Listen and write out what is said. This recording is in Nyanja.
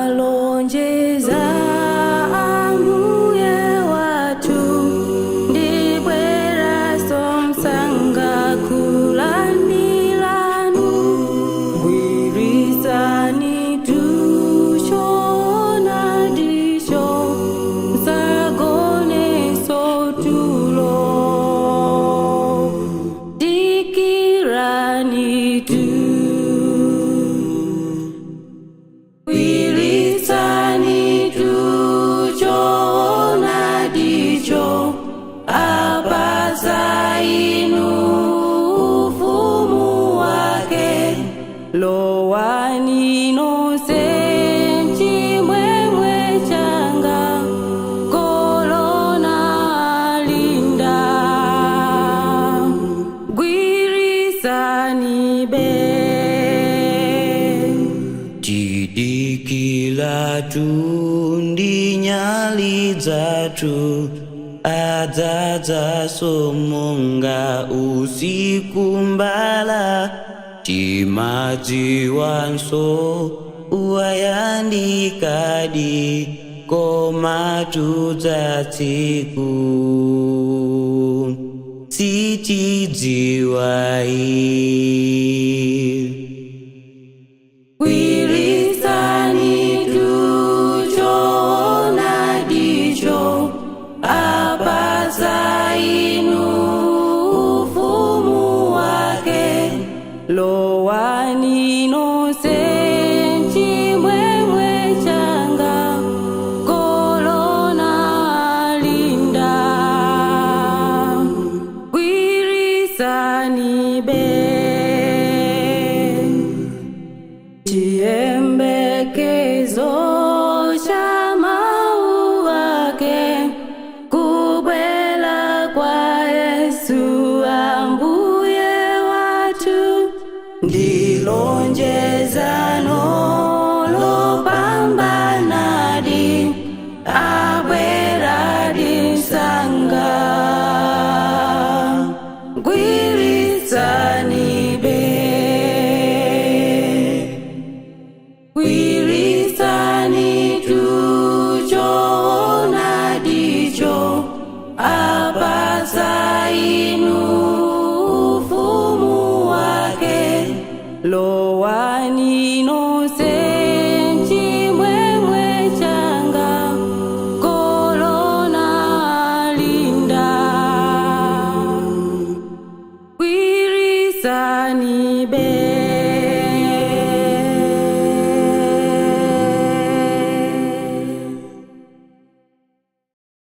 Analonjeza Ambuye watu ndibwera somsanga kulandilanu gwirizani tushona disho sagone sotulo dikirani tu Lowani no senchi mwemwe changa kolona linda gwirizani be tidikila tundi nyali zatu adzaza somonga usiku mbala timadziwanso uwayandikadi koma tudzatsiku sitidziwai gwirizani tuchona dicho abazainu ufumu wake Lowani no senchi mwemwe changa kolona linda gwirizani be chiyembekezo cha mau wake kubwela kwa Yesu Ambuye watu ndilonjezano lopambanadi abwera disanga gwirizani be gwirizani tuchona dicho abazainu Lowani no senchi mwemwe changa kolona linda gwirizani be